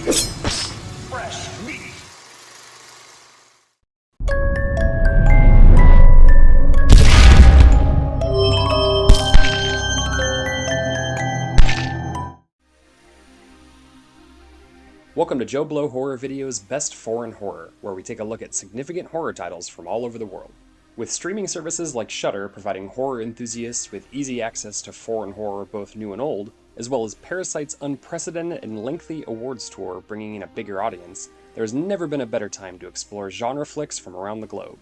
Fresh meat. Welcome to JoBlo Horror Video's Best Foreign Horror, where we take a look at significant horror titles from all over the world. With streaming services like Shudder providing horror enthusiasts with easy access to foreign horror both new and old, as well as Parasite's unprecedented and lengthy awards tour bringing in a bigger audience, there's never been a better time to explore genre flicks from around the globe.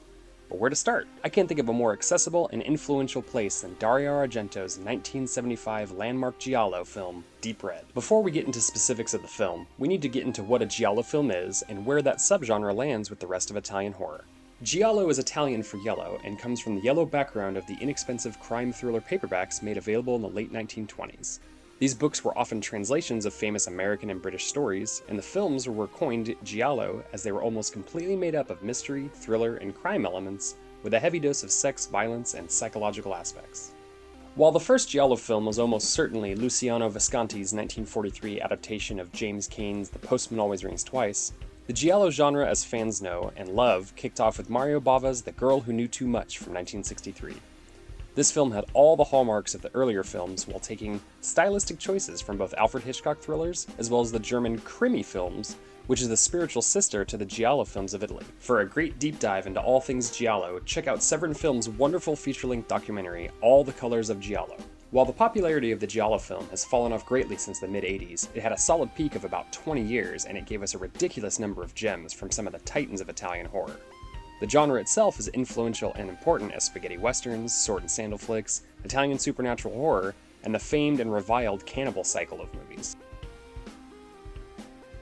But where to start? I can't think of a more accessible and influential place than Dario Argento's 1975 landmark Giallo film, Deep Red. Before we get into specifics of the film, we need to get into what a Giallo film is and where that subgenre lands with the rest of Italian horror. Giallo is Italian for yellow and comes from the yellow background of the inexpensive crime thriller paperbacks made available in the late 1920s. These books were often translations of famous American and British stories, and the films were coined Giallo as they were almost completely made up of mystery, thriller, and crime elements, with a heavy dose of sex, violence, and psychological aspects. While the first Giallo film was almost certainly Luciano Visconti's 1943 adaptation of James Cain's The Postman Always Rings Twice, the Giallo genre, as fans know and love, kicked off with Mario Bava's The Girl Who Knew Too Much from 1963. This film had all the hallmarks of the earlier films while taking stylistic choices from both Alfred Hitchcock thrillers as well as the German Krimi films, which is the spiritual sister to the Giallo films of Italy. For a great deep dive into all things Giallo, check out Severin Films' wonderful feature-length documentary, All the Colors of Giallo. While the popularity of the Giallo film has fallen off greatly since the mid-80s, it had a solid peak of about 20 years, and it gave us a ridiculous number of gems from some of the titans of Italian horror. The genre itself is influential and important as spaghetti westerns, sword and sandal flicks, Italian supernatural horror, and the famed and reviled cannibal cycle of movies.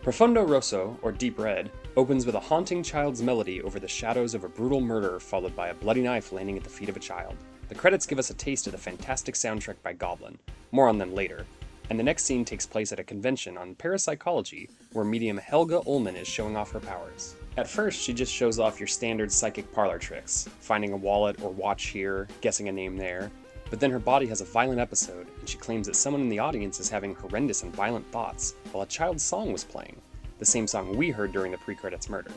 Profondo Rosso, or Deep Red, opens with a haunting child's melody over the shadows of a brutal murder followed by a bloody knife landing at the feet of a child. The credits give us a taste of the fantastic soundtrack by Goblin, more on them later, and the next scene takes place at a convention on parapsychology where medium Helga Ullman is showing off her powers. At first, she just shows off your standard psychic parlor tricks, finding a wallet or watch here, guessing a name there, but then her body has a violent episode, and she claims that someone in the audience is having horrendous and violent thoughts while a child's song was playing, the same song we heard during the pre-credits murder.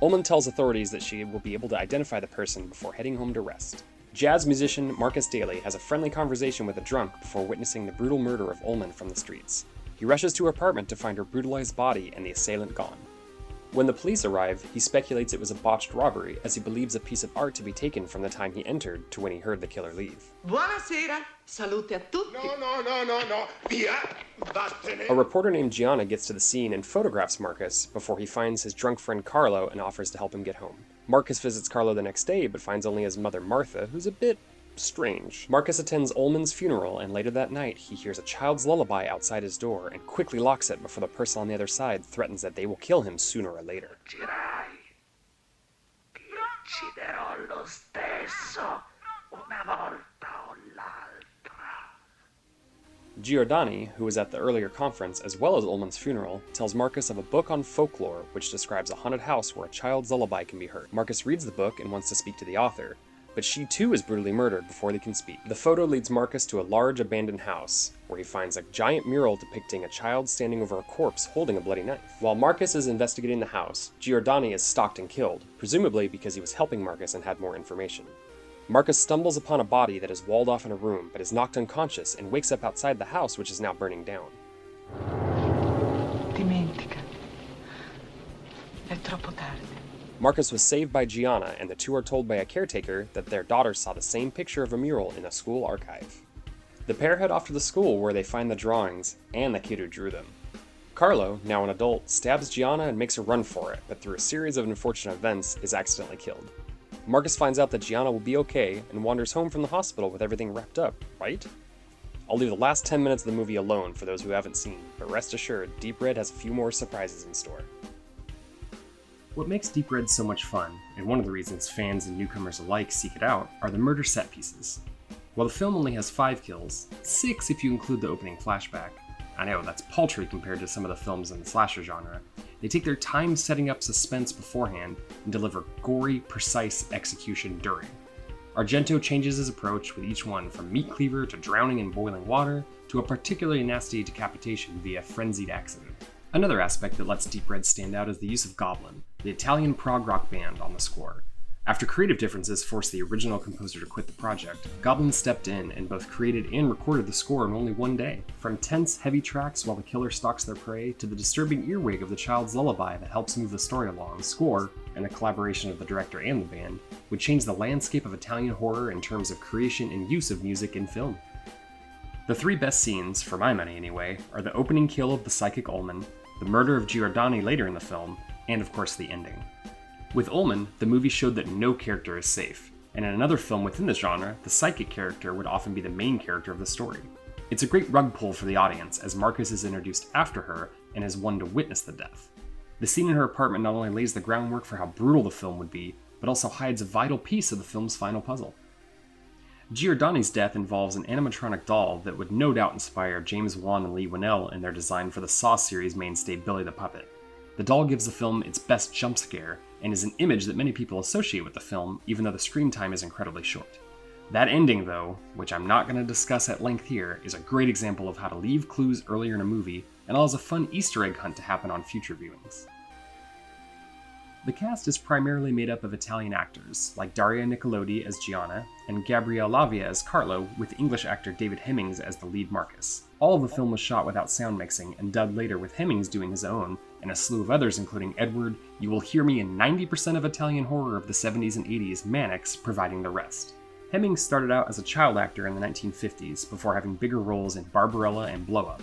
Ullman tells authorities that she will be able to identify the person before heading home to rest. Jazz musician Marcus Daly has a friendly conversation with a drunk before witnessing the brutal murder of Ullman from the streets. He rushes to her apartment to find her brutalized body and the assailant gone. When the police arrive, he speculates it was a botched robbery as he believes a piece of art to be taken from the time he entered to when he heard the killer leave. Buonasera, salute a tutti. No. Via. Vattene. A reporter named Gianna gets to the scene and photographs Marcus before he finds his drunk friend Carlo and offers to help him get home. Marcus visits Carlo the next day but finds only his mother Martha, who's a bit strange. Marcus attends Ullman's funeral, and later that night he hears a child's lullaby outside his door and quickly locks it before the person on the other side threatens that they will kill him sooner or later. Ucciderò lo stesso, una volta o l'altra. Giordani, who was at the earlier conference as well as Ullman's funeral, tells Marcus of a book on folklore which describes a haunted house where a child's lullaby can be heard. Marcus reads the book and wants to speak to the author, but she too is brutally murdered before they can speak. The photo leads Marcus to a large abandoned house, where he finds a giant mural depicting a child standing over a corpse holding a bloody knife. While Marcus is investigating the house, Giordani is stalked and killed, presumably because he was helping Marcus and had more information. Marcus stumbles upon a body that is walled off in a room, but is knocked unconscious and wakes up outside the house, which is now burning down. Dimentica. È troppo tardi. Marcus was saved by Gianna, and the two are told by a caretaker that their daughter saw the same picture of a mural in a school archive. The pair head off to the school where they find the drawings and the kid who drew them. Carlo, now an adult, stabs Gianna and makes a run for it, but through a series of unfortunate events is accidentally killed. Marcus finds out that Gianna will be okay and wanders home from the hospital with everything wrapped up, right? I'll leave the last 10 minutes of the movie alone for those who haven't seen, but rest assured, Deep Red has a few more surprises in store. What makes Deep Red so much fun, and one of the reasons fans and newcomers alike seek it out, are the murder set pieces. While the film only has 5 kills, 6 if you include the opening flashback, I know that's paltry compared to some of the films in the slasher genre, they take their time setting up suspense beforehand and deliver gory, precise execution during. Argento changes his approach with each one from meat cleaver to drowning in boiling water to a particularly nasty decapitation via frenzied accident. Another aspect that lets Deep Red stand out is the use of Goblin, the Italian prog rock band, on the score. After creative differences forced the original composer to quit the project, Goblin stepped in and both created and recorded the score in only one day. From tense, heavy tracks while the killer stalks their prey, to the disturbing earwig of the child's lullaby that helps move the story along, score, and the collaboration of the director and the band, would change the landscape of Italian horror in terms of creation and use of music in film. The three best scenes, for my money anyway, are the opening kill of the psychic Ullman, the murder of Giordani later in the film, and of course the ending. With Ullman, the movie showed that no character is safe, and in another film within the genre, the psychic character would often be the main character of the story. It's a great rug pull for the audience, as Marcus is introduced after her and is one to witness the death. The scene in her apartment not only lays the groundwork for how brutal the film would be, but also hides a vital piece of the film's final puzzle. Giordani's death involves an animatronic doll that would no doubt inspire James Wan and Lee Winnell in their design for the Saw series mainstay Billy the Puppet. The doll gives the film its best jump scare, and is an image that many people associate with the film, even though the screen time is incredibly short. That ending, though, which I'm not going to discuss at length here, is a great example of how to leave clues earlier in a movie, and allows a fun Easter egg hunt to happen on future viewings. The cast is primarily made up of Italian actors, like Daria Nicolodi as Gianna, and Gabriele Lavia as Carlo, with English actor David Hemmings as the lead Marcus. All of the film was shot without sound mixing, and dubbed later with Hemmings doing his own, and a slew of others including Edward, You Will Hear Me in 90% of Italian horror of the 70s and 80s, Mannix, providing the rest. Hemmings started out as a child actor in the 1950s, before having bigger roles in Barbarella and Blow Up.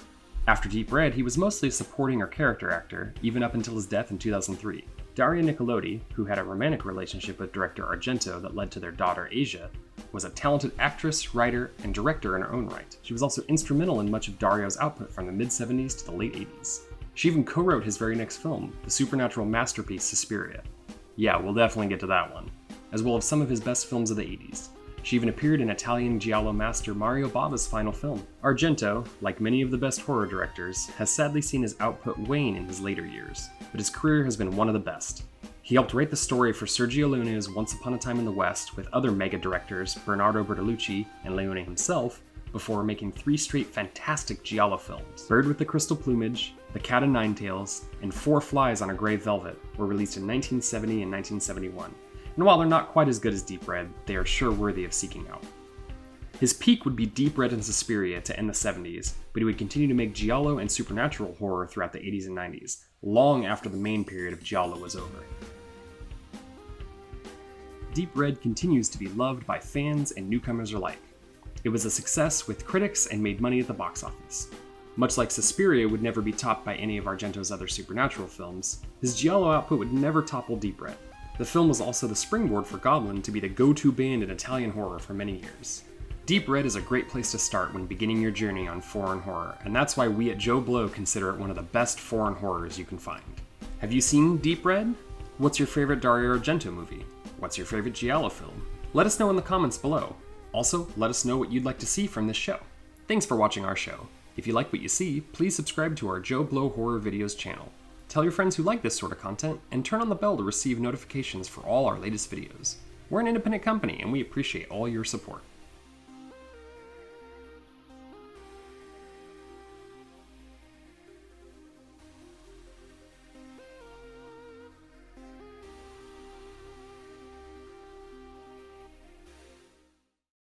After Deep Red, he was mostly a supporting or character actor, even up until his death in 2003. Daria Nicolodi, who had a romantic relationship with director Argento that led to their daughter Asia, was a talented actress, writer, and director in her own right. She was also instrumental in much of Dario's output from the mid-70s to the late 80s. She even co-wrote his very next film, the supernatural masterpiece Suspiria. Yeah, we'll definitely get to that one, as well as some of his best films of the 80s. She even appeared in Italian Giallo master Mario Bava's final film. Argento, like many of the best horror directors, has sadly seen his output wane in his later years, but his career has been one of the best. He helped write the story for Sergio Leone's Once Upon a Time in the West with other mega directors Bernardo Bertolucci and Leone himself, before making 3 straight fantastic Giallo films. Bird with the Crystal Plumage, The Cat o' Nine Tails, and 4 Flies on a Grey Velvet were released in 1970 and 1971. And while they're not quite as good as Deep Red, they are sure worthy of seeking out. His peak would be Deep Red and Suspiria to end the 70s, but he would continue to make Giallo and supernatural horror throughout the 80s and 90s, long after the main period of Giallo was over. Deep Red continues to be loved by fans and newcomers alike. It was a success with critics and made money at the box office. Much like Suspiria would never be topped by any of Argento's other supernatural films, his Giallo output would never topple Deep Red. The film was also the springboard for Goblin to be the go-to band in Italian horror for many years. Deep Red is a great place to start when beginning your journey on foreign horror, and that's why we at JoBlo consider it one of the best foreign horrors you can find. Have you seen Deep Red? What's your favorite Dario Argento movie? What's your favorite Giallo film? Let us know in the comments below. Also, let us know what you'd like to see from this show. Thanks for watching our show. If you like what you see, please subscribe to our JoBlo Horror Videos channel. Tell your friends who like this sort of content, and turn on the bell to receive notifications for all our latest videos. We're an independent company, and we appreciate all your support.